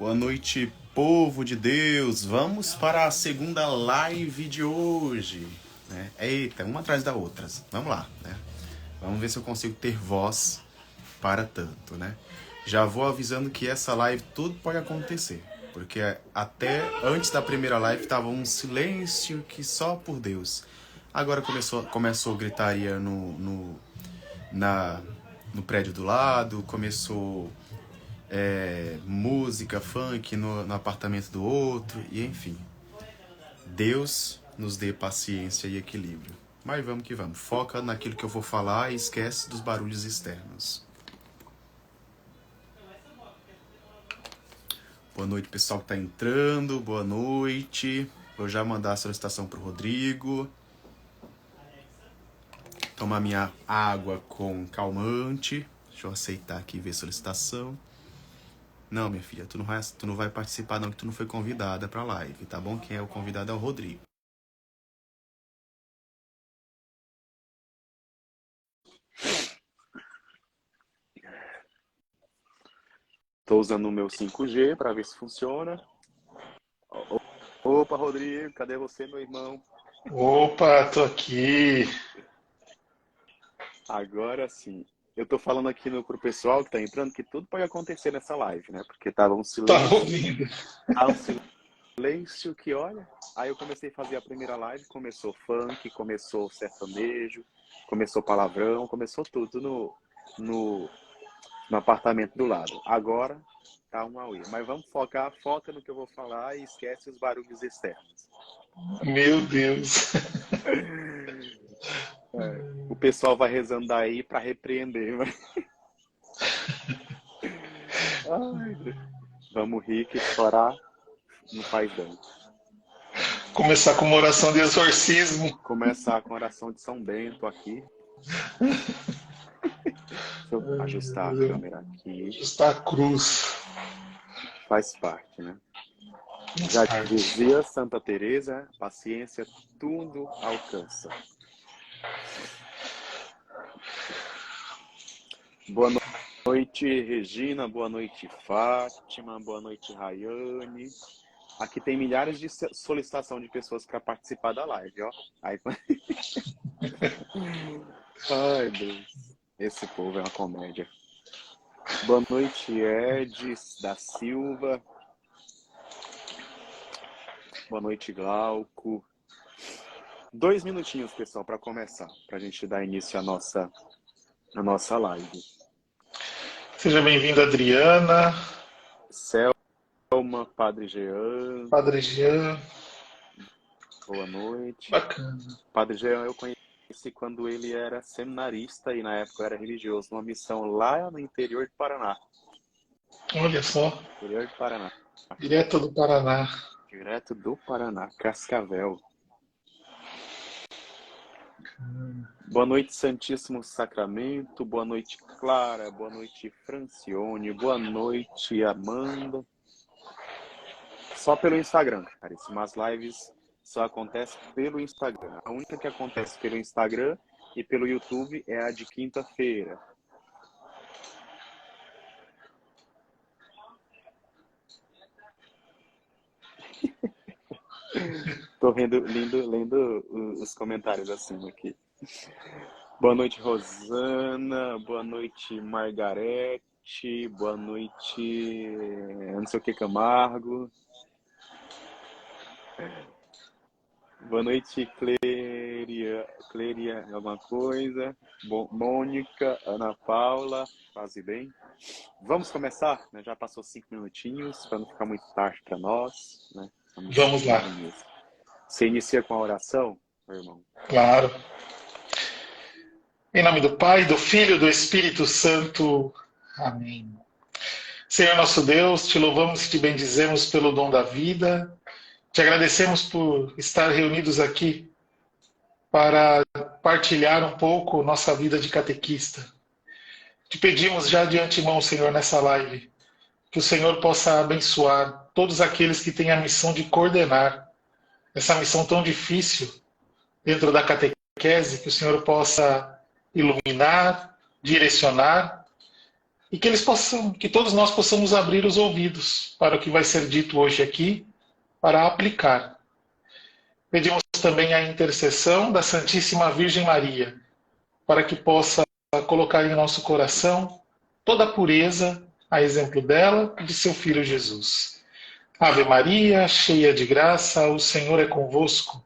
Boa noite, povo de Deus. Vamos para a segunda live de hoje, né? Eita, uma atrás da outra. Vamos lá, né? Vamos ver se eu consigo ter voz para tanto, né? Já vou avisando que essa live tudo pode acontecer, porque até antes da primeira live estava um silêncio que só por Deus. Agora começou gritaria no prédio do lado, começou música, funk no apartamento do outro, e enfim. Deus nos dê paciência e equilíbrio. Mas vamos que vamos. Foca naquilo que eu vou falar e esquece dos barulhos externos. Boa noite, pessoal que está entrando. Boa noite. Vou já mandar a solicitação para o Rodrigo. Tomar minha água com calmante. Deixa eu aceitar aqui e ver a solicitação. Não, minha filha, tu não vai participar não, que tu não foi convidada pra live, tá bom? Quem é o convidado é o Rodrigo. Tô usando o meu 5G pra ver se funciona. Opa, Rodrigo, cadê você, meu irmão? Opa, tô aqui. Agora sim. Eu tô falando aqui pro pessoal que tá entrando que tudo pode acontecer nessa live, né? Porque tava um Tá silêncio. ouvindo? Tá um silêncio que olha. Aí eu comecei a fazer a primeira live, começou funk, começou sertanejo, começou palavrão, começou tudo no apartamento do lado. Agora tá um auê. Mas vamos foca no que eu vou falar e esquece os barulhos externos. Meu Deus. O pessoal vai rezando daí para repreender. Ai, Deus. Vamos rir que chorar não faz bem. Começar com uma oração de exorcismo. Começar com a oração de São Bento aqui. Deixa eu ajustar a câmera aqui. Ajustar a cruz. Faz parte, né? Já dizia Santa Teresa, paciência tudo alcança. Boa noite, Regina. Boa noite, Fátima. Boa noite, Rayane. Aqui tem milhares de solicitação de pessoas para participar da live, ó. Aí... Ai, Deus. Esse povo é uma comédia. Boa noite, Ed da Silva. Boa noite, Glauco. 2 minutinhos, pessoal, para começar, para a gente dar início à nossa live. Seja bem-vindo, Adriana. Selma, Padre Jean. Padre Jean. Boa noite. Bacana. Padre Jean eu conheci quando ele era seminarista e na época eu era religioso, numa missão lá no interior do Paraná. Olha só. Interior do Paraná. Direto do Paraná. Direto do Paraná, Cascavel. Boa noite, Santíssimo Sacramento. Boa noite, Clara. Boa noite, Francione. Boa noite, Amanda. Só pelo Instagram, caríssimo. As lives só acontecem pelo Instagram. A única que acontece pelo Instagram e pelo YouTube é a de quinta-feira. Tô lendo os comentários acima aqui. Boa noite, Rosana. Boa noite, Margarete. Boa noite, não sei o que, Camargo. Boa noite, Cléria alguma coisa. Mônica, Ana Paula, quase bem. Vamos começar? Né? Já passou 5 minutinhos, para não ficar muito tarde para nós. Né? Vamos lá. Você inicia com a oração, meu irmão? Claro. Em nome do Pai, do Filho e do Espírito Santo. Amém. Senhor nosso Deus, te louvamos e te bendizemos pelo dom da vida. Te agradecemos por estar reunidos aqui para partilhar um pouco nossa vida de catequista. Te pedimos já de antemão, Senhor, nessa live, que o Senhor possa abençoar todos aqueles que têm a missão de coordenar essa missão tão difícil dentro da catequese, que o Senhor possa iluminar, direcionar e que eles possam, que todos nós possamos abrir os ouvidos para o que vai ser dito hoje aqui, para aplicar. Pedimos também a intercessão da Santíssima Virgem Maria, para que possa colocar em nosso coração toda a pureza, a exemplo dela e de seu Filho Jesus. Ave Maria, cheia de graça, o Senhor é convosco.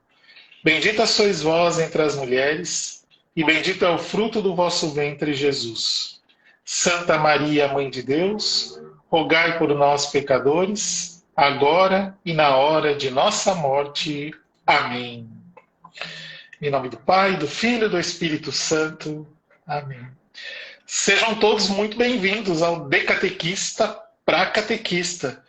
Bendita sois vós entre as mulheres, e bendito é o fruto do vosso ventre, Jesus. Santa Maria, Mãe de Deus, rogai por nós, pecadores, agora e na hora de nossa morte. Amém. Em nome do Pai, do Filho e do Espírito Santo. Amém. Sejam todos muito bem-vindos ao De Catequista para Catequista.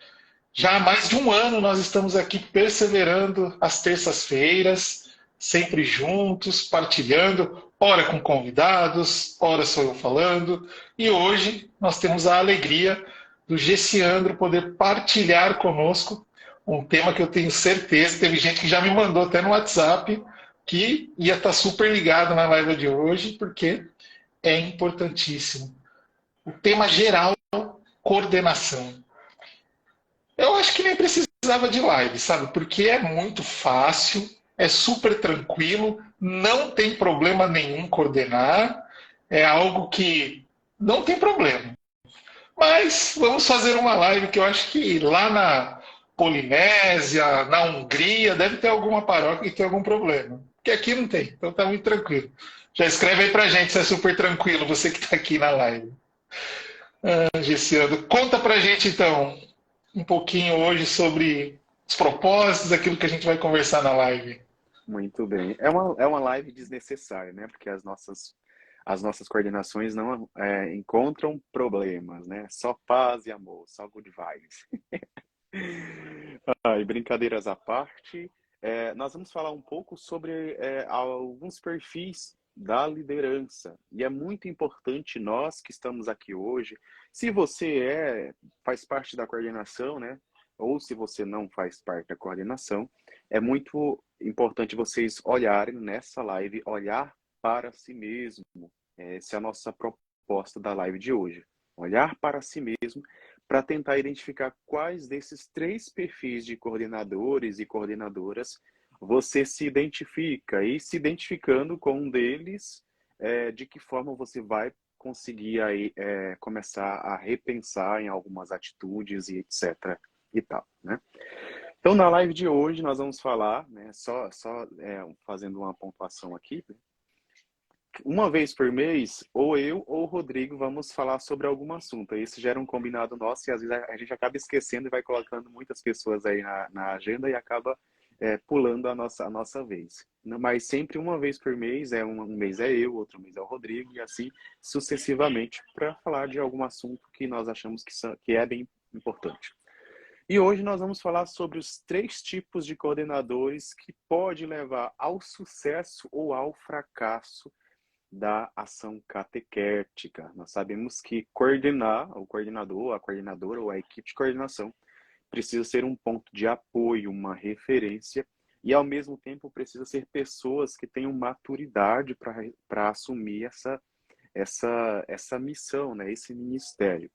Já há mais de um ano nós estamos aqui perseverando às terças-feiras, sempre juntos, partilhando, ora com convidados, ora sou eu falando. E hoje nós temos a alegria do Gessiandro poder partilhar conosco um tema que eu tenho certeza, teve gente que já me mandou até no WhatsApp, que ia estar super ligado na live de hoje, porque é importantíssimo. O tema geral, coordenação. Eu acho que nem precisava de live, sabe? Porque é muito fácil, é super tranquilo, não tem problema nenhum coordenar, é algo que não tem problema. Mas vamos fazer uma live que eu acho que lá na Polinésia, na Hungria, deve ter alguma paróquia que tem algum problema. Porque aqui não tem, então tá muito tranquilo. Já escreve aí pra gente se é super tranquilo, você que tá aqui na live. Gessiano, conta pra gente então um pouquinho hoje sobre os propósitos, aquilo que a gente vai conversar na live. Muito bem. É uma live desnecessária, né? Porque as nossas coordenações não encontram problemas, né? Só paz e amor, só good vibes. E brincadeiras à parte, nós vamos falar um pouco sobre alguns perfis da liderança. E é muito importante nós que estamos aqui hoje, se você faz parte da coordenação, né? Ou se você não faz parte da coordenação, é muito importante vocês olharem nessa live, olhar para si mesmo. Essa é a nossa proposta da live de hoje. Olhar para si mesmo para tentar identificar quais desses 3 perfis de coordenadores e coordenadoras você se identifica. E se identificando com um deles, de que forma você vai conseguir aí, começar a repensar em algumas atitudes e etc. e tal, né? Então, na live de hoje, nós vamos falar, né, fazendo uma pontuação aqui, né? Uma vez por mês, ou eu ou o Rodrigo vamos falar sobre algum assunto. Esse já era um combinado nosso e às vezes a gente acaba esquecendo e vai colocando muitas pessoas aí na agenda e acaba pulando a nossa vez. Mas sempre uma vez por mês, um mês é eu, outro mês é o Rodrigo e assim sucessivamente para falar de algum assunto que nós achamos que é bem importante. E hoje nós vamos falar sobre os 3 tipos de coordenadores que pode levar ao sucesso ou ao fracasso da ação catequética. Nós sabemos que coordenar, o coordenador, a coordenadora ou a equipe de coordenação precisa ser um ponto de apoio, uma referência, e ao mesmo tempo precisa ser pessoas que tenham maturidade para assumir essa missão, né, esse ministério.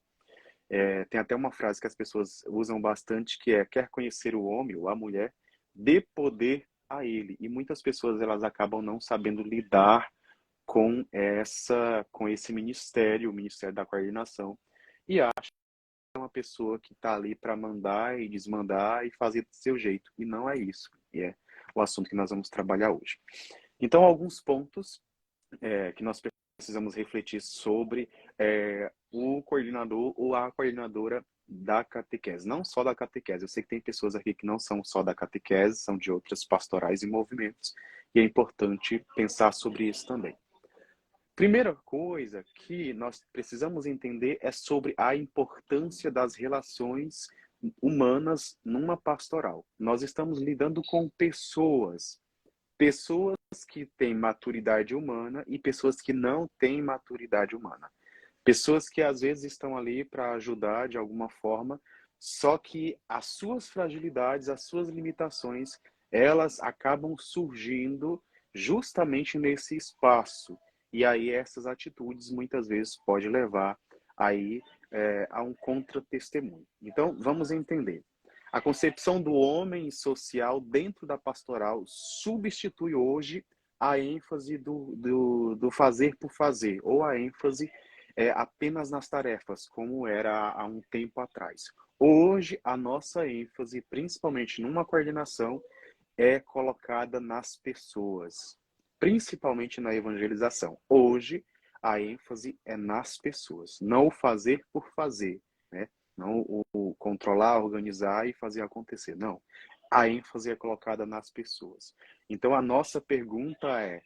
Tem até uma frase que as pessoas usam bastante que quer conhecer o homem ou a mulher, dê poder a ele. E muitas pessoas elas acabam não sabendo lidar com esse ministério, o ministério da coordenação, e acha que é uma pessoa que está ali para mandar e desmandar e fazer do seu jeito. E não é isso. E é o assunto que nós vamos trabalhar hoje. Então, alguns pontos que nós precisamos refletir sobre o coordenador ou a coordenadora da catequese. Não só da catequese. Eu sei que tem pessoas aqui que não são só da catequese, são de outras pastorais e movimentos. E é importante pensar sobre isso também. Primeira coisa que nós precisamos entender é sobre a importância das relações humanas numa pastoral. Nós estamos lidando com pessoas que têm maturidade humana e pessoas que não têm maturidade humana. Pessoas que às vezes estão ali para ajudar de alguma forma, só que as suas fragilidades, as suas limitações, elas acabam surgindo justamente nesse espaço. E aí essas atitudes muitas vezes podem levar aí a um contra-testemunho. Então, vamos entender. A concepção do homem social dentro da pastoral substitui hoje a ênfase do fazer por fazer, ou a ênfase apenas nas tarefas, como era há um tempo atrás. Hoje, a nossa ênfase, principalmente numa coordenação, é colocada nas pessoas, principalmente na evangelização. Hoje, a ênfase é nas pessoas, não o fazer por fazer, né? Não o controlar, organizar e fazer acontecer, não. A ênfase é colocada nas pessoas. Então, a nossa pergunta é: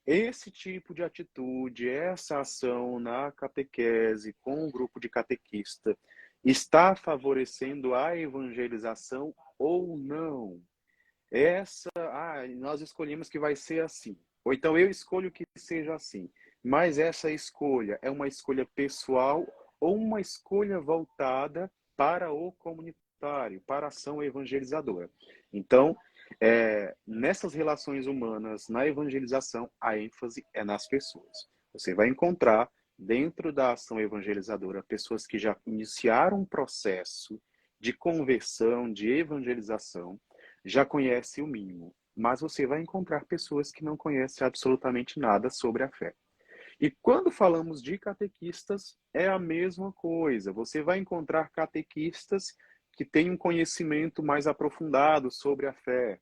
esse tipo de atitude, essa ação na catequese com o grupo de catequista, está favorecendo a evangelização ou não? Nós escolhemos que vai ser assim. Ou então eu escolho que seja assim. Mas essa escolha é uma escolha pessoal ou uma escolha voltada para o comunitário, para a ação evangelizadora. Então, nessas relações humanas, na evangelização, a ênfase é nas pessoas. Você vai encontrar, dentro da ação evangelizadora, pessoas que já iniciaram um processo de conversão, de evangelização, já conhece o mínimo, mas você vai encontrar pessoas que não conhecem absolutamente nada sobre a fé. E quando falamos de catequistas, é a mesma coisa. Você vai encontrar catequistas que têm um conhecimento mais aprofundado sobre a fé.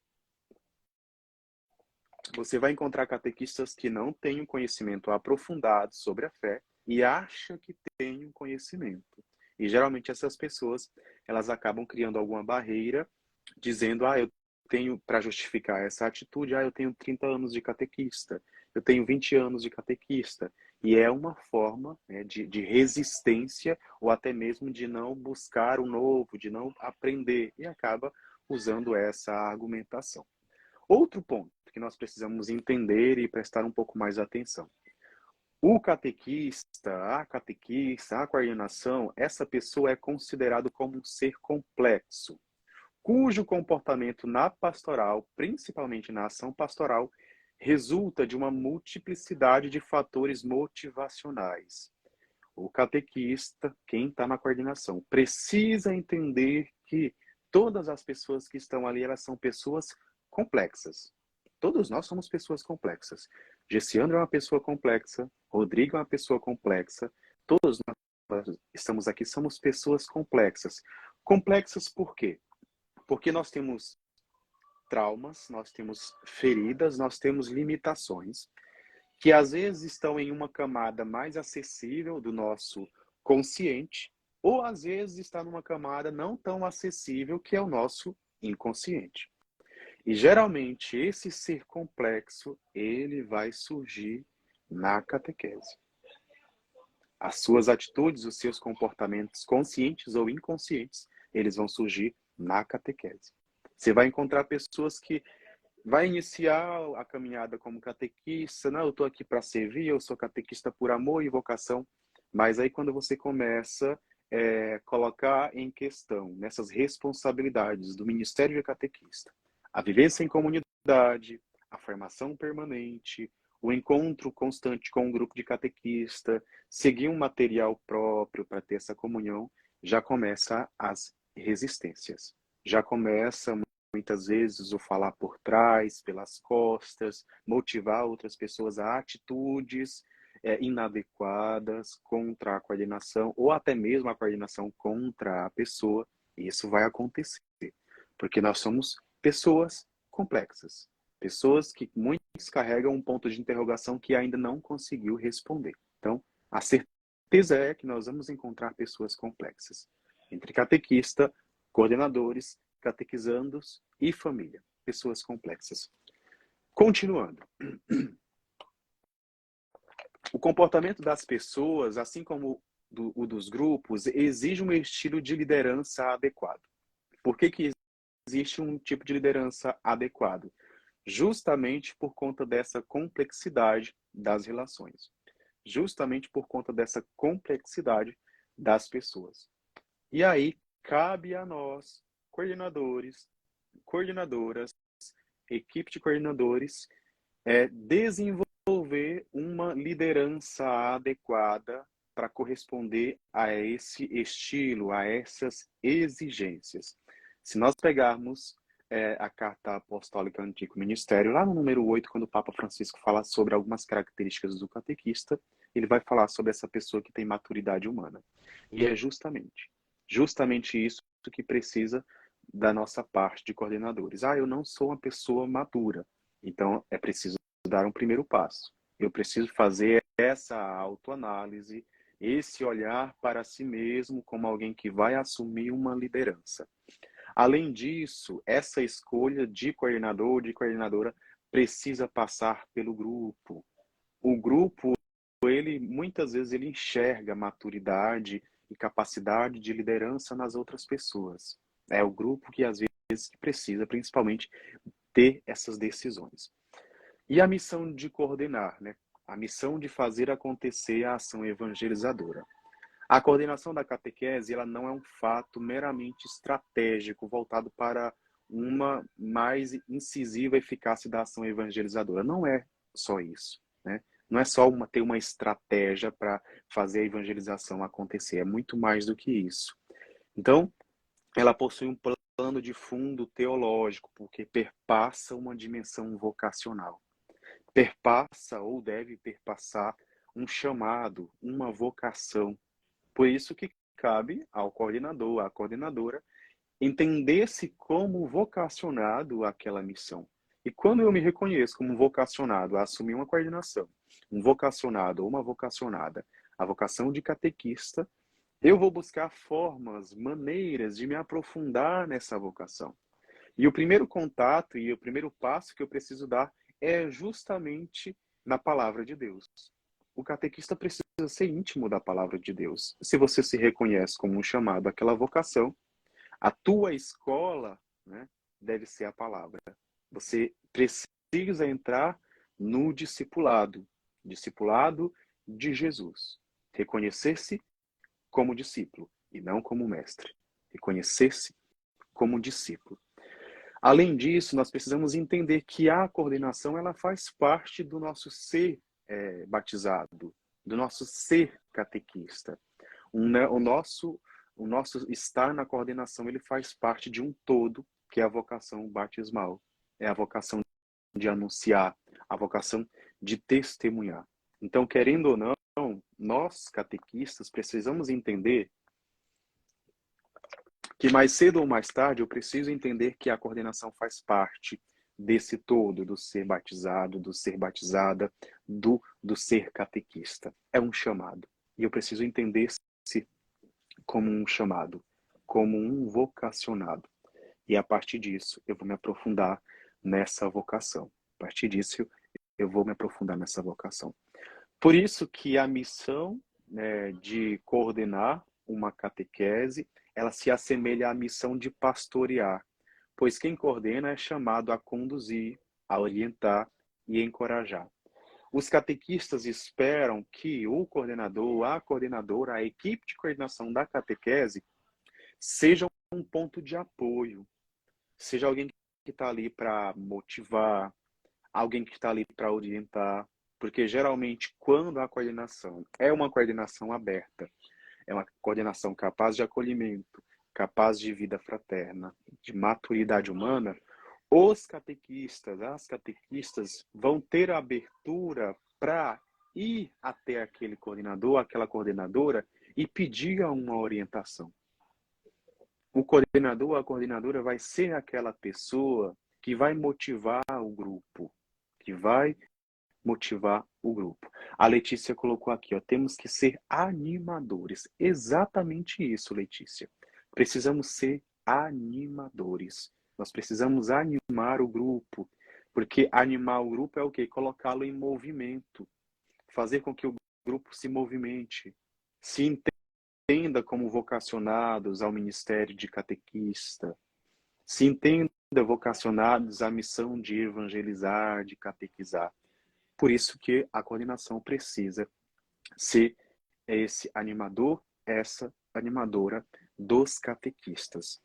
Você vai encontrar catequistas que não têm um conhecimento aprofundado sobre a fé e acham que têm um conhecimento. E geralmente essas pessoas, elas acabam criando alguma barreira, dizendo, eu tenho, para justificar essa atitude, eu tenho 30 anos de catequista, eu tenho 20 anos de catequista. E é uma forma, né, de resistência ou até mesmo de não buscar o novo, de não aprender, e acaba usando essa argumentação. Outro ponto que nós precisamos entender e prestar um pouco mais atenção. O catequista, a coordenação, essa pessoa é considerado como um ser complexo, cujo comportamento na pastoral, principalmente na ação pastoral, resulta de uma multiplicidade de fatores motivacionais. O catequista, quem está na coordenação, precisa entender que todas as pessoas que estão ali, elas são pessoas complexas. Todos nós somos pessoas complexas. Gessiandro é uma pessoa complexa, Rodrigo é uma pessoa complexa, todos nós estamos aqui, somos pessoas complexas. Complexas por quê? Porque nós temos traumas, nós temos feridas, nós temos limitações, que às vezes estão em uma camada mais acessível do nosso consciente, ou às vezes está numa camada não tão acessível, que é o nosso inconsciente. E geralmente esse ser complexo, ele vai surgir na catequese. As suas atitudes, os seus comportamentos conscientes ou inconscientes, eles vão surgir na catequese. Você vai encontrar pessoas que vai iniciar a caminhada como catequista, eu estou aqui para servir, eu sou catequista por amor e vocação, mas aí quando você começa a colocar em questão nessas responsabilidades do ministério de catequista, a vivência em comunidade, a formação permanente, o encontro constante com um grupo de catequista, seguir um material próprio para ter essa comunhão, já começa as resistências. Já começa muitas vezes o falar por trás, pelas costas, motivar outras pessoas a atitudes inadequadas contra a coordenação, ou até mesmo a coordenação contra a pessoa. E isso vai acontecer, porque nós somos pessoas complexas, pessoas que muitos carregam um ponto de interrogação que ainda não conseguiu responder. Então, a certeza é que nós vamos encontrar pessoas complexas, entre catequista, coordenadores, catequizandos e família, pessoas complexas. Continuando. O comportamento das pessoas, assim como o dos grupos, exige um estilo de liderança adequado. Por que existe um tipo de liderança adequado? Justamente por conta dessa complexidade das relações. Justamente por conta dessa complexidade das pessoas. E aí, cabe a nós, coordenadores, coordenadoras, equipe de coordenadores, desenvolver uma liderança adequada para corresponder a esse estilo, a essas exigências. Se nós pegarmos a Carta Apostólica Antigo Ministério, lá no número 8, quando o Papa Francisco fala sobre algumas características do catequista, ele vai falar sobre essa pessoa que tem maturidade humana. E é justamente isso que precisa da nossa parte de coordenadores. Eu não sou uma pessoa madura, então é preciso dar um primeiro passo. Eu preciso fazer essa autoanálise, esse olhar para si mesmo como alguém que vai assumir uma liderança. Além disso, essa escolha de coordenador ou de coordenadora precisa passar pelo grupo. O grupo, muitas vezes ele enxerga maturidade e capacidade de liderança nas outras pessoas. É o grupo que às vezes precisa, principalmente, ter essas decisões. E a missão de coordenar, né? A missão de fazer acontecer a ação evangelizadora. A coordenação da catequese, ela não é um fato meramente estratégico voltado para uma mais incisiva eficácia da ação evangelizadora. Não é só isso, né? Não é só ter uma estratégia para fazer a evangelização acontecer, é muito mais do que isso. Então, ela possui um plano de fundo teológico, porque perpassa uma dimensão vocacional. Perpassa ou deve perpassar um chamado, uma vocação. Por isso que cabe ao coordenador, à coordenadora, entender-se como vocacionado àquela missão. E quando eu me reconheço como vocacionado a assumir uma coordenação, um vocacionado ou uma vocacionada, a vocação de catequista, eu vou buscar formas, maneiras de me aprofundar nessa vocação. E o primeiro contato e o primeiro passo que eu preciso dar é justamente na palavra de Deus. O catequista precisa ser íntimo da palavra de Deus. Se você se reconhece como um chamado àquela vocação, a tua escola, né, deve ser a palavra. Você precisa entrar no discipulado de Jesus. Reconhecer-se como discípulo e não como mestre. Reconhecer-se como discípulo. Além disso, nós precisamos entender que a coordenação ela faz parte do nosso ser batizado, do nosso ser catequista. O nosso estar na coordenação ele faz parte de um todo, que é a vocação batismal. É a vocação de anunciar, a vocação de testemunhar. Então, querendo ou não, nós catequistas precisamos entender que mais cedo ou mais tarde eu preciso entender que a coordenação faz parte desse todo, do ser batizado, do ser batizada, do ser catequista. É um chamado. E eu preciso entender-se como um chamado, como um vocacionado. E a partir disso, eu vou me aprofundar nessa vocação. A partir disso, eu vou me aprofundar nessa vocação. Por isso que a missão de coordenar uma catequese, ela se assemelha à missão de pastorear, pois quem coordena é chamado a conduzir, a orientar e encorajar. Os catequistas esperam que o coordenador, a coordenadora, a equipe de coordenação da catequese seja um ponto de apoio, seja alguém que está ali para motivar, alguém que está ali para orientar, porque geralmente quando a coordenação é uma coordenação aberta, é uma coordenação capaz de acolhimento, capaz de vida fraterna, de maturidade humana, os catequistas, as catequistas vão ter a abertura para ir até aquele coordenador, aquela coordenadora e pedir uma orientação. O coordenador, a coordenadora vai ser aquela pessoa que vai motivar o grupo, que vai motivar o grupo. A Letícia colocou aqui, temos que ser animadores. Exatamente isso, Letícia. Precisamos ser animadores. Nós precisamos animar o grupo, porque animar o grupo é o quê? Colocá-lo em movimento, fazer com que o grupo se movimente, se entenda como vocacionados ao ministério de catequista, se entenda vocacionados à missão de evangelizar, de catequizar. Por isso que a coordenação precisa ser esse animador, essa animadora dos catequistas.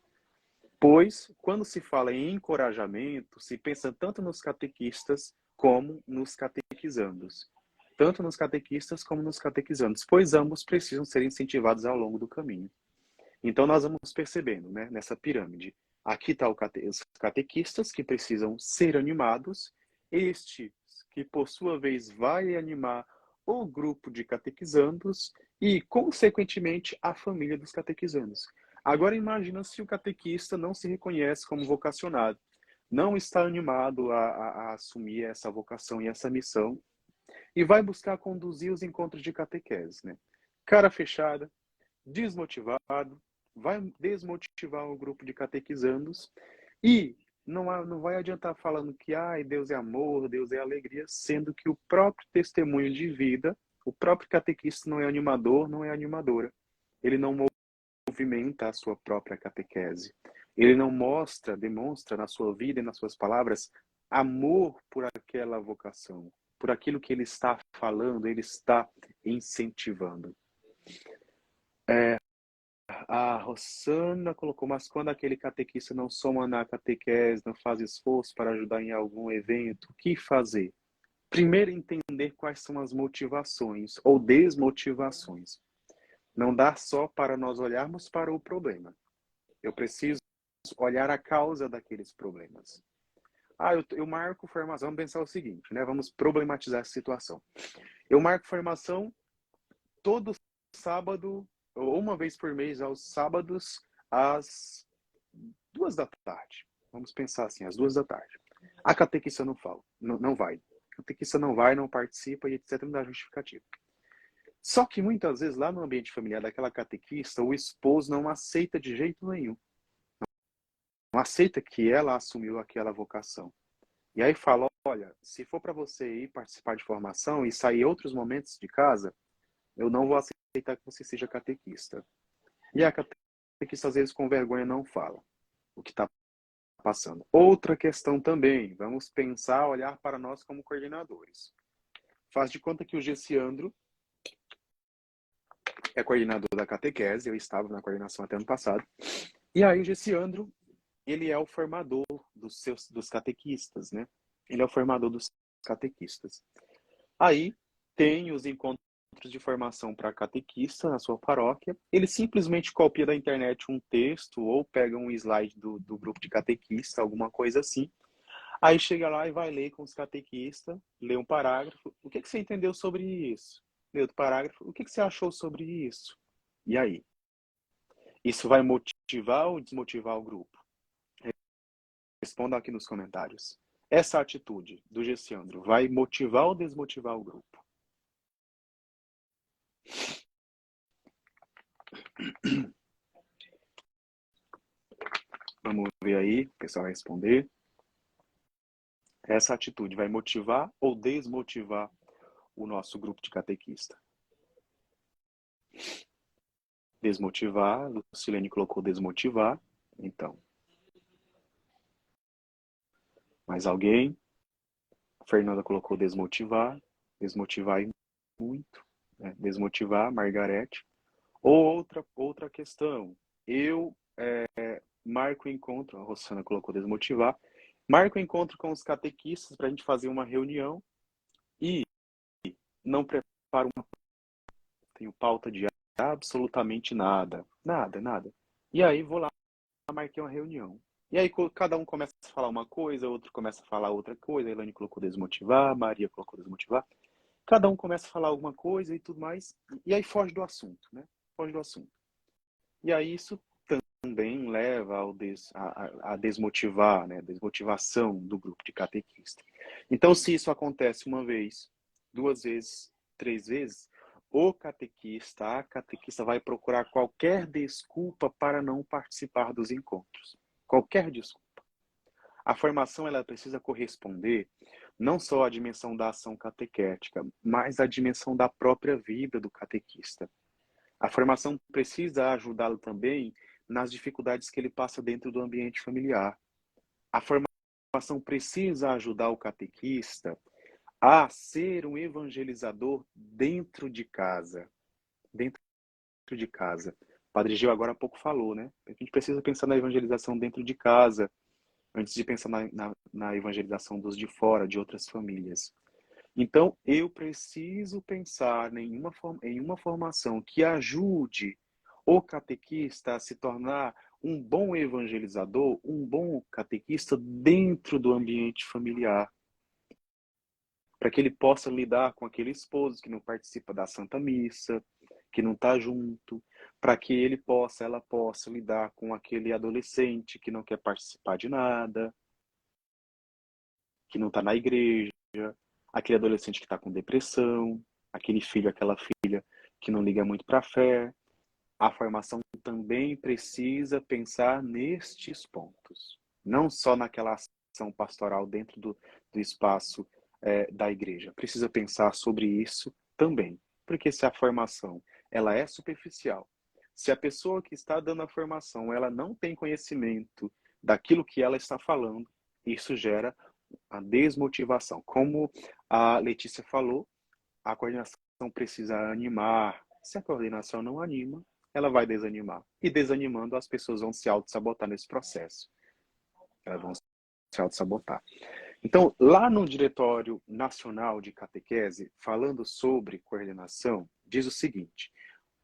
Pois, quando se fala em encorajamento, se pensa tanto nos catequistas como nos catequizandos. tanto nos catequistas como nos catequizandos, pois ambos precisam ser incentivados ao longo do caminho. Então, nós vamos percebendo, né, nessa pirâmide. Aqui está os catequistas, que precisam ser animados, este que, por sua vez, vai animar o grupo de catequizandos e, consequentemente, a família dos catequizandos. Agora, imagina se o catequista não se reconhece como vocacionado, não está animado a assumir essa vocação e essa missão, e vai buscar conduzir os encontros de catequese, né? Cara fechada, desmotivado, vai desmotivar o grupo de catequizandos e não vai adiantar falando que Deus é amor, Deus é alegria, sendo que o próprio testemunho de vida, o próprio catequista não é animador, não é animadora. Ele não movimenta a sua própria catequese. Ele não demonstra na sua vida e nas suas palavras amor por aquela vocação, por aquilo que ele está falando, ele está incentivando. A Rosana colocou, mas quando aquele catequista não soma na catequese, não faz esforço para ajudar em algum evento, o que fazer? Primeiro, entender quais são as motivações ou desmotivações. Não dá só para nós olharmos para o problema. Eu preciso olhar a causa daqueles problemas. Eu marco formação. Vamos pensar o seguinte, né? Vamos problematizar essa situação. Eu marco formação todo sábado, ou uma vez por mês, aos sábados, às 2 da tarde. Vamos pensar assim, às 2 da tarde. A catequista não fala, não vai. A catequista não vai, não participa e etc. Não dá justificativa. Só que muitas vezes lá no ambiente familiar daquela catequista, o esposo não aceita de jeito nenhum. Não aceita que ela assumiu aquela vocação. E aí fala, olha, se for para você ir participar de formação e sair outros momentos de casa, eu não vou aceitar que você seja catequista. E a catequista, às vezes, com vergonha, não fala o que está passando. Outra questão também, vamos pensar, olhar para nós como coordenadores. Faz de conta que o Gessiandro é coordenador da catequese, eu estava na coordenação até ano passado. E aí o Gessiandro, ele é o formador dos catequistas, né? Ele é o formador dos catequistas. Aí tem os encontros de formação para catequista na sua paróquia. Ele simplesmente copia da internet um texto ou pega um slide do grupo de catequista, alguma coisa assim. Aí chega lá e vai ler com os catequistas, lê um parágrafo. O que você entendeu sobre isso? Lê outro parágrafo. O que você achou sobre isso? E aí? Isso vai motivar ou desmotivar o grupo? Responda aqui nos comentários. Essa atitude do Gessiandro vai motivar ou desmotivar o grupo? Vamos ver aí, o pessoal vai responder. Essa atitude vai motivar ou desmotivar o nosso grupo de catequista? Desmotivar, Lucilene colocou desmotivar, então. Mais alguém? Fernanda colocou desmotivar e muito, né? Desmotivar, Margarete. Ou outra questão, eu marco encontro, a Rosana colocou desmotivar, marco encontro com os catequistas para a gente fazer uma reunião e não preparo tenho pauta de absolutamente nada. E aí vou lá, marquei uma reunião. E aí cada um começa a falar uma coisa, outro começa a falar outra coisa, a Elaine colocou desmotivar, Maria colocou desmotivar. Cada um começa a falar alguma coisa e tudo mais, e aí foge do assunto, né? Foge do assunto. E aí isso também leva a desmotivar, né? Desmotivação do grupo de catequista. Então, se isso acontece uma vez, 2 vezes, 3 vezes, a catequista vai procurar qualquer desculpa para não participar dos encontros. Qualquer desculpa. A formação ela precisa corresponder não só à dimensão da ação catequética, mas à dimensão da própria vida do catequista. A formação precisa ajudá-lo também nas dificuldades que ele passa dentro do ambiente familiar. A formação precisa ajudar o catequista a ser um evangelizador dentro de casa. Dentro de casa. O Padre Gil agora há pouco falou, né? A gente precisa pensar na evangelização dentro de casa, antes de pensar na evangelização dos de fora, de outras famílias. Então, eu preciso pensar em uma formação que ajude o catequista a se tornar um bom evangelizador, um bom catequista dentro do ambiente familiar, para que ele possa lidar com aquele esposo que não participa da Santa Missa, que não está junto, para que ela possa lidar com aquele adolescente que não quer participar de nada, que não está na igreja, aquele adolescente que está com depressão, aquele filho, aquela filha que não liga muito para a fé. A formação também precisa pensar nestes pontos, não só naquela ação pastoral dentro do espaço da igreja. Precisa pensar sobre isso também, porque se a formação ela é superficial, se a pessoa que está dando a formação ela não tem conhecimento daquilo que ela está falando, isso gera a desmotivação. Como a Letícia falou, a coordenação precisa animar. Se a coordenação não anima, ela vai desanimar. E desanimando, as pessoas vão se auto-sabotar nesse processo. Elas vão se auto-sabotar. Então, lá no Diretório Nacional de Catequese, falando sobre coordenação, diz o seguinte: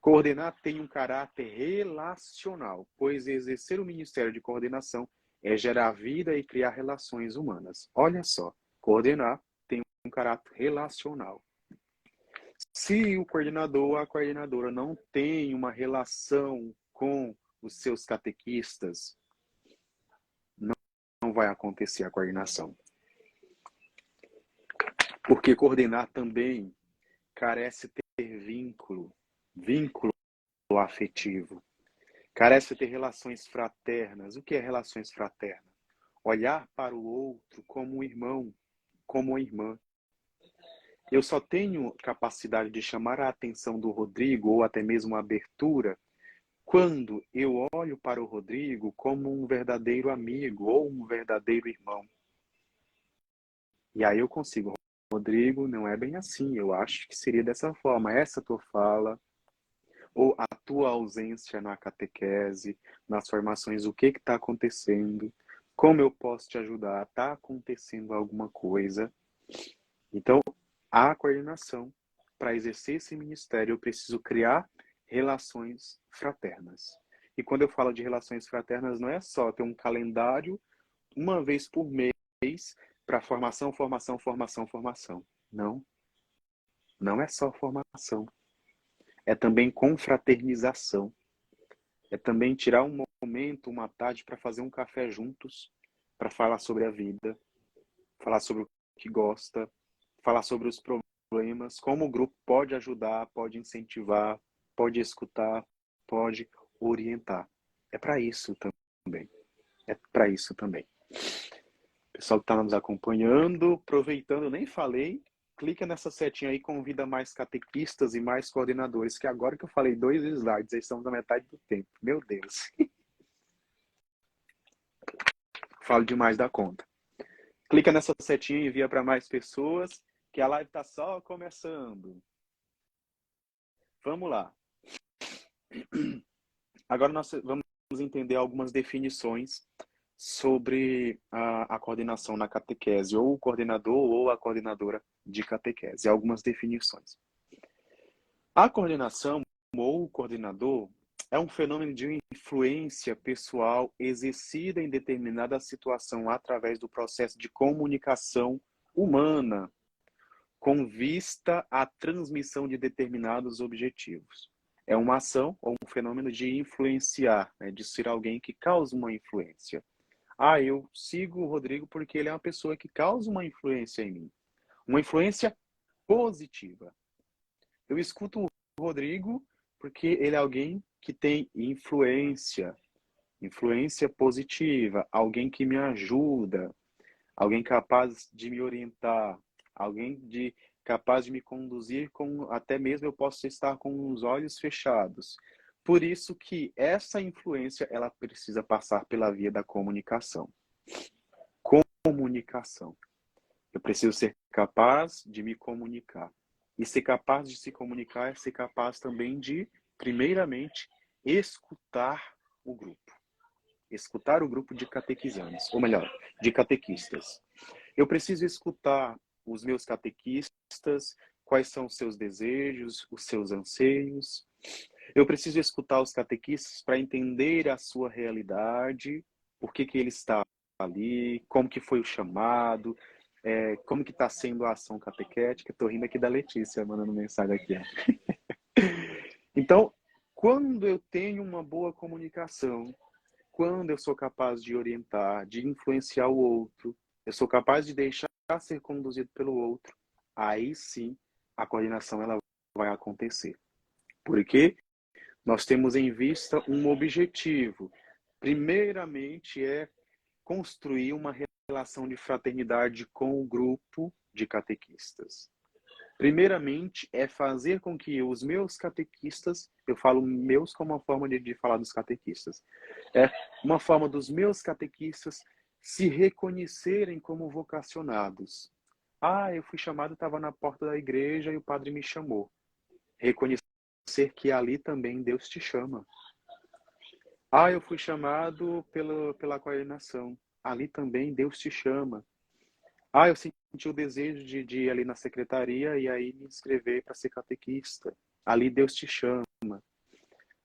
coordenar tem um caráter relacional, pois exercer o ministério de coordenação é gerar vida e criar relações humanas. Olha só, coordenar tem um caráter relacional. Se o coordenador ou a coordenadora não tem uma relação com os seus catequistas, não vai acontecer a coordenação. Porque coordenar também carece ter vínculo afetivo. Carece ter relações fraternas. O que é relações fraternas? Olhar para o outro como um irmão, como uma irmã. Eu só tenho capacidade de chamar a atenção do Rodrigo, ou até mesmo a abertura, quando eu olho para o Rodrigo como um verdadeiro amigo ou um verdadeiro irmão. E aí eu consigo. Rodrigo, não é bem assim. Eu acho que seria dessa forma. Essa tua fala, ou a tua ausência na catequese, nas formações, o que está acontecendo? Como eu posso te ajudar? Está acontecendo alguma coisa? Então, a coordenação, para exercer esse ministério, eu preciso criar relações fraternas. E quando eu falo de relações fraternas, não é só ter um calendário uma vez por mês para formação. Não, não é só formação. É também confraternização. É também tirar um momento, uma tarde para fazer um café juntos, para falar sobre a vida, falar sobre o que gosta, falar sobre os problemas, como o grupo pode ajudar, pode incentivar, pode escutar, pode orientar. É para isso também. É para isso também. Pessoal que está nos acompanhando, aproveitando, nem falei, clica nessa setinha aí, convida mais catequistas e mais coordenadores, que agora que eu falei 2 slides, eles estão na metade do tempo. Meu Deus. Falo demais da conta. Clica nessa setinha e envia para mais pessoas, que a live está só começando. Vamos lá. Agora nós vamos entender algumas definições sobre a coordenação na catequese, ou o coordenador ou a coordenadora de catequese. Algumas definições. A coordenação ou o coordenador é um fenômeno de influência pessoal exercida em determinada situação através do processo de comunicação humana, com vista à transmissão de determinados objetivos. É uma ação ou um fenômeno de influenciar, né, de ser alguém que causa uma influência. Ah, eu sigo o Rodrigo porque ele é uma pessoa que causa uma influência em mim. Uma influência positiva. Eu escuto o Rodrigo porque ele é alguém que tem influência positiva, alguém que me ajuda, alguém capaz de me orientar, alguém capaz de me conduzir até mesmo eu posso estar com os olhos fechados. Por isso que essa influência ela precisa passar pela via da comunicação. Comunicação. Eu preciso ser capaz de me comunicar. E ser capaz de se comunicar é ser capaz também de, primeiramente, escutar o grupo. Escutar o grupo de catequizantes, ou melhor, de catequistas. Eu preciso escutar os meus catequistas, quais são os seus desejos, os seus anseios. Eu preciso escutar os catequistas para entender a sua realidade, por que ele está ali, como que foi o chamado, como que está sendo a ação catequética. Estou rindo aqui da Letícia, mandando mensagem aqui. Então, quando eu tenho uma boa comunicação, quando eu sou capaz de orientar, de influenciar o outro, eu sou capaz de deixar ser conduzido pelo outro, aí sim a coordenação ela vai acontecer. Porque nós temos em vista um objetivo. Primeiramente é construir uma relação de fraternidade com o grupo de catequistas. Primeiramente é fazer com que os meus catequistas, eu falo meus como uma forma de falar dos catequistas, é uma forma dos meus catequistas se reconhecerem como vocacionados. Ah, eu fui chamado, estava na porta da igreja e o padre me chamou. Reconhecer que ali também Deus te chama. Ah, eu fui chamado pela coordenação. Ali também Deus te chama. Ah, eu senti o desejo de ir ali na secretaria e aí me inscrever para ser catequista. Ali Deus te chama.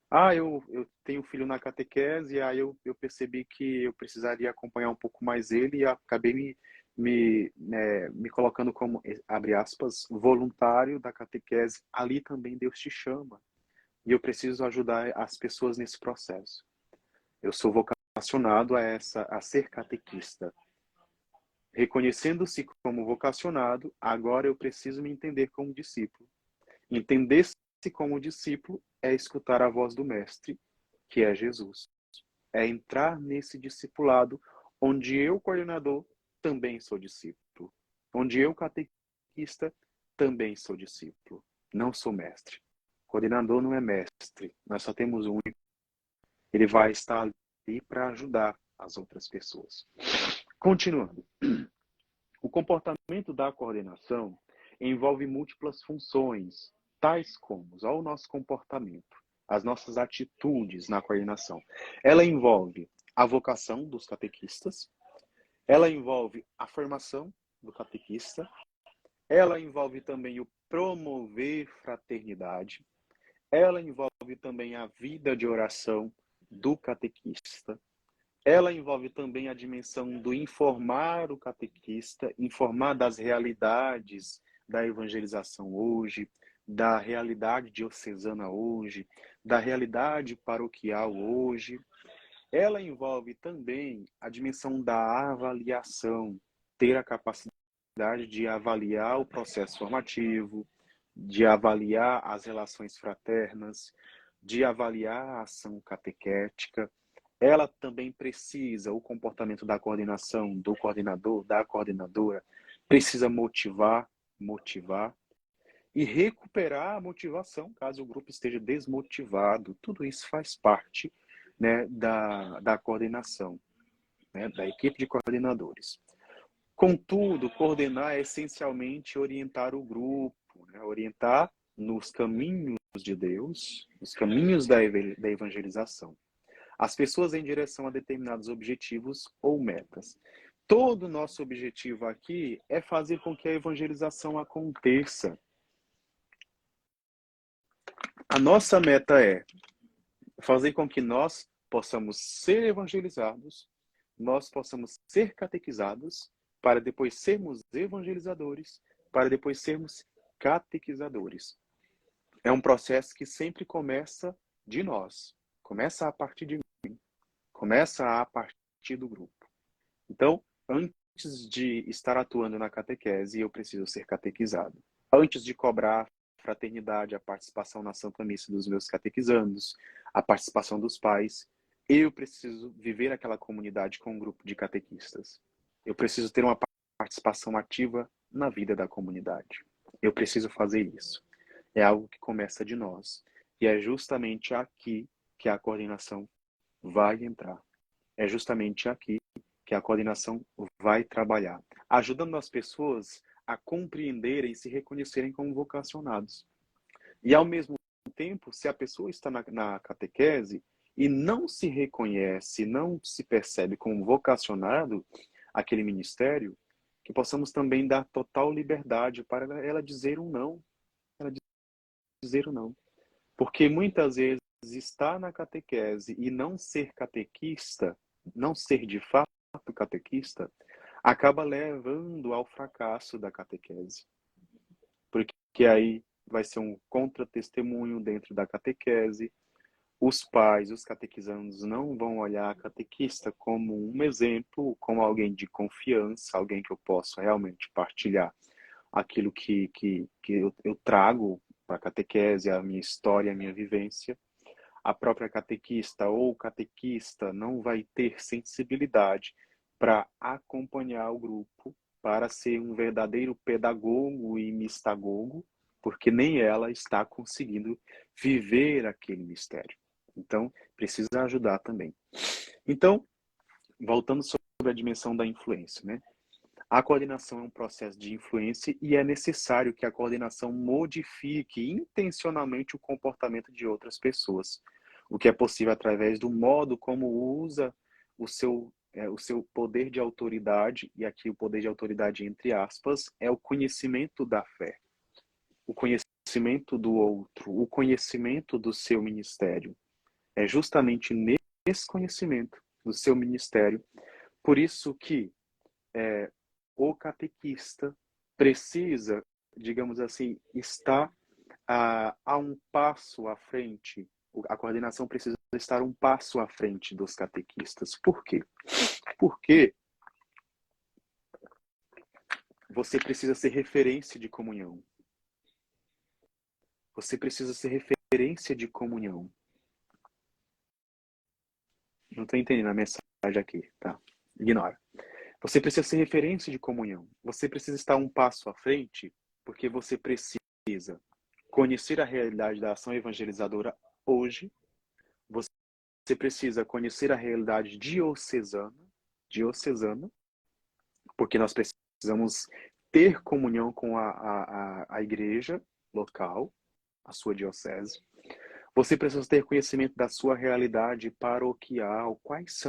Ah, eu tenho um filho na catequese e aí eu percebi que eu precisaria acompanhar um pouco mais ele e acabei me colocando como, abre aspas, voluntário da catequese. Ali também Deus te chama. E eu preciso ajudar as pessoas nesse processo. Eu sou vocacionado a ser catequista. Reconhecendo-se como vocacionado, agora eu preciso me entender como discípulo. Entender-se como discípulo é escutar a voz do Mestre, que é Jesus. É entrar nesse discipulado onde eu, coordenador, também sou discípulo. Onde eu, catequista, também sou discípulo. Não sou mestre. Coordenador não é mestre. Nós só temos um. Ele vai estar ali para ajudar as outras pessoas. Continuando. O comportamento da coordenação envolve múltiplas funções, tais como o nosso comportamento, as nossas atitudes na coordenação. Ela envolve a vocação dos catequistas, ela envolve a formação do catequista, ela envolve também o promover fraternidade, ela envolve também a vida de oração do catequista, ela envolve também a dimensão do informar o catequista, informar das realidades da evangelização hoje, da realidade diocesana hoje, da realidade paroquial hoje. Ela envolve também a dimensão da avaliação, ter a capacidade de avaliar o processo formativo, de avaliar as relações fraternas, de avaliar a ação catequética. Ela também precisa, o comportamento da coordenação, do coordenador, da coordenadora, precisa motivar e recuperar a motivação, caso o grupo esteja desmotivado. Tudo isso faz parte, né, da coordenação, né, da equipe de coordenadores. Contudo, coordenar é essencialmente orientar o grupo, né, orientar nos caminhos de Deus, nos caminhos da evangelização. As pessoas em direção a determinados objetivos ou metas. Todo o nosso objetivo aqui é fazer com que a evangelização aconteça. A nossa meta é fazer com que nós possamos ser evangelizados, nós possamos ser catequizados, para depois sermos evangelizadores, para depois sermos catequizadores. É um processo que sempre começa de nós, começa a partir de mim, começa a partir do grupo. Então, antes de estar atuando na catequese, eu preciso ser catequizado. Antes de cobrar fraternidade, a participação na Santa Missa dos meus catequizandos, a participação dos pais, eu preciso viver aquela comunidade com um grupo de catequistas. Eu preciso ter uma participação ativa na vida da comunidade. Eu preciso fazer isso. É algo que começa de nós. E é justamente aqui que a coordenação vai entrar. É justamente aqui que a coordenação vai trabalhar, ajudando as pessoas a compreenderem e se reconhecerem como vocacionados. E, ao mesmo tempo, se a pessoa está na catequese e não se reconhece, não se percebe como vocacionado àquele ministério, que possamos também dar total liberdade para ela dizer um não, ela dizer um não. Porque muitas vezes estar na catequese e não ser catequista, não ser de fato catequista, acaba levando ao fracasso da catequese. Porque aí vai ser um contra-testemunho dentro da catequese. Os pais, os catequizandos não vão olhar a catequista como um exemplo, como alguém de confiança, alguém que eu posso realmente partilhar aquilo que eu trago para a catequese, a minha história, a minha vivência. A própria catequista ou catequista não vai ter sensibilidade para acompanhar o grupo, para ser um verdadeiro pedagogo e mistagogo, porque nem ela está conseguindo viver aquele mistério. Então, precisa ajudar também. Então, voltando sobre a dimensão da influência, né? A coordenação é um processo de influência e é necessário que a coordenação modifique intencionalmente o comportamento de outras pessoas, o que é possível através do modo como usa o seu poder de autoridade, e aqui o poder de autoridade entre aspas, é o conhecimento da fé, o conhecimento do outro, o conhecimento do seu ministério. É justamente nesse conhecimento do seu ministério, por isso que o catequista precisa, digamos assim, estar a um passo à frente, a coordenação precisa estar um passo à frente dos catequistas. Por quê? Porque você precisa ser referência de comunhão. Você precisa ser referência de comunhão. Não estou entendendo a mensagem aqui, tá? Ignora. Você precisa ser referência de comunhão. Você precisa estar um passo à frente, porque você precisa conhecer a realidade da ação evangelizadora hoje. Você precisa conhecer a realidade diocesana, porque nós precisamos ter comunhão com a igreja local, a sua diocese. Você precisa ter conhecimento da sua realidade paroquial, quais são